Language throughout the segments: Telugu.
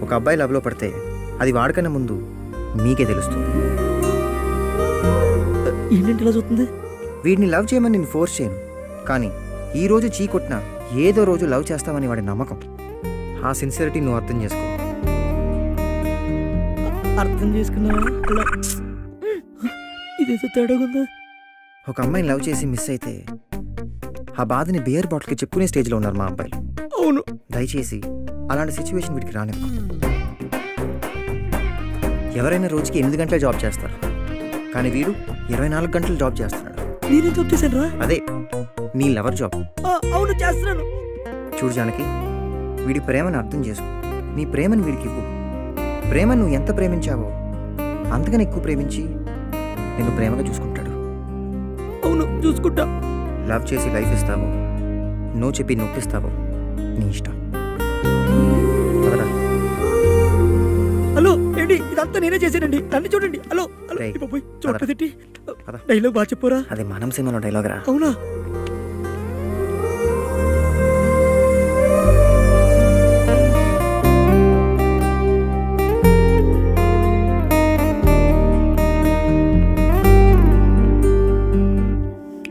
ఒక అబ్బాయి లవ్లో పడితే అది వాడికన్నా ముందు మీకే తెలుస్తుంది. ఏంటంటే ఇలా చూస్తుంది? వీడిని లవ్ చేయమని నేను ఫోర్స్ చేయను, కానీ ఈ రోజు చీ కొట్టినా ఏదో రోజు లవ్ చేస్తామని వాడి నమ్మకం. ఆ సిన్సియరిటీ నువ్వు అర్థం చేసుకో. అర్థం చేసుకున్నావా? ఇదేదో తేడాగుందా? ఒక అమ్మాయిని లవ్ చేసి మిస్ అయితే ఆ బాధని బియర్ బాటిల్కి చెప్పుకునే స్టేజ్లో ఉన్నారు మా అబ్బాయిలు. అవును. దయచేసి అలాంటి సిచ్యువేషన్ వీడికి రానివ్వు. ఎవరైనా రోజుకి 8 గంటలు జాబ్ చేస్తారు, కానీ వీడు 24 గంటలు జాబ్ చేస్తున్నాడు. నేనే జాబ్ చేశాను రా. అదే నీ లవర్ జాబ్. అవును, చేస్తున్నాను. చూడు జానకి, వీడి ప్రేమను అర్థం చేసుకో. నీ ప్రేమను వీడికి ఇవ్వు. ప్రేమ నువ్వు ఎంత ప్రేమించావో అంతకని ఎక్కువ ప్రేమించి నిన్ను ప్రేమగా చూసుకుంటాడు. అవును, చూసుకుంటా. లవ్ చేసి లైఫ్ ఇస్తావో, నో చెప్పి నొప్పిస్తావో నీ ఇష్టం. హలో ఏంటి, ఇదంతా నేనే చేశానండి, నన్ను చూడండి. హలో చూడండి, డైలాగ్ బాగా చెప్పరా? అదే మనం సినిమాలో డైలాగ్ రా. అవునా?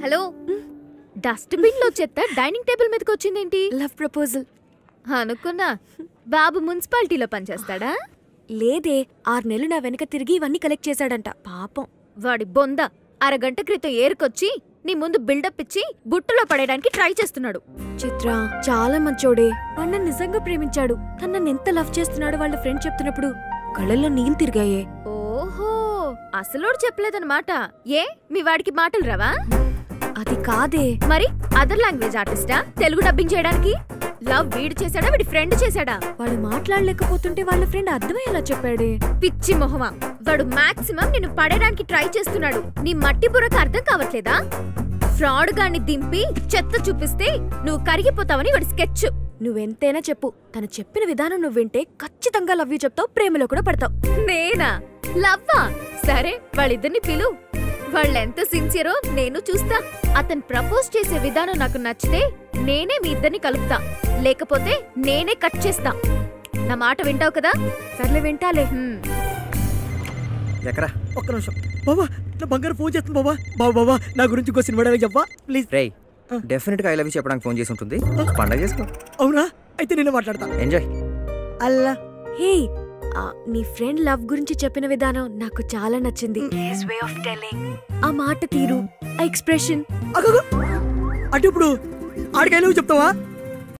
హలో, డస్ట్బిన్ లో చెత్త డైనింగ్ టేబుల్ మీదకి వచ్చిందేంటి? లవ్ ప్రపోజల్ అనుకున్నా. బాబు మున్సిపాలిటీలో పనిచేస్తాడా? లేదే, 6 నెలలు నా వెనక తిరిగి ఇవన్నీ కలెక్ట్ చేశాడంట. పాపం వాడి బొంద. అరగంట క్రితం ఏరుకొచ్చి నీ ముందు బిల్డప్ ఇచ్చి బుట్టలో పడేయడానికి ట్రై చేస్తున్నాడు. చిత్ర చాలా మంచోడే, వాడు నిజంగా ప్రేమించాడు. నన్ను ఎంత లవ్ చేస్తున్నాడో వాళ్ళ ఫ్రెండ్ చెప్తున్నప్పుడు కళ్ళల్లో నీళ్ళు తిరిగాయే. ఓహో, అసలోడు చెప్పలేదన్నమాట. ఏ మీ వాడికి మాటలు రావా? అది కాదే. మరి అదర్ లాంగ్వేజ్ ఆర్టిస్టా తెలుగు డబ్బింగ్ చేయడానికి? లవ్ వీడు చేశాడా, వీడి ఫ్రెండ్ చేశాడా? వాడు మాట్లాడలేకపోతుంటే వాళ్ళ ఫ్రెండ్ అర్థమయ్యేలా చెప్పాడే. పిచ్చి మొహమా, వాడు మాక్సిమం నిన్ను పడేయడానికి ట్రై చేస్తున్నాడు. నీ మట్టి బుర్రకు అర్థం కావట్లేదా? ఫ్రాడ్ గాన్ని దింపి చెత్త చూపిస్తే నువ్వు కరిగిపోతావని వాడి స్కెచ్. నువ్వెంతైనా చెప్పు, తను చెప్పిన విధానం నువ్వు వింటే ఖచ్చితంగా లవ్ యూ చెప్తావు, ప్రేమలో కూడా పడతావు. నేనా? లవ్వా? సరే, వాళ్ళిద్దరిని పిలు. వాళ్ళెంత సిన్సియరో నేను చూస్తా. అతను ప్రపోజ్ చేసే విధానం నాకు నచ్చితే నేనే మీ ఇద్దరిని కలుపుతా, లేకపోతే నేనే కట్ చేస్తా. నా మాట వింటావు కదా? సర్లే, వింటాలే. ఎక్కరా? ఒక్క నిమిషం బాబా, నా బంగారు ఫోన్ చేస్తుంది బాబా. బాబా నా గురించి ఇంకో సినిమా డైలాగ్ చెప్పా ప్లీజ్. రేయ్, డెఫినెట్ గా ఐ లవ్ యూ చెప్పడానికి ఫోన్ చేసి ఉంటుంది. పండగ చేసుకో. అవునా? అయితే నేనే మాట్లాడతా. ఎంజాయ్. అల్లా. హే, నీ ఫ్రెండ్ లవ్ గురించి చెప్పిన విధానం నాకు చాలా నచ్చింది. ఆ మాట తీరు, ఆ ఎక్స్ప్రెషన్. అంటే ఇప్పుడు ఆడికి ఐ లవ్ చెప్తావా?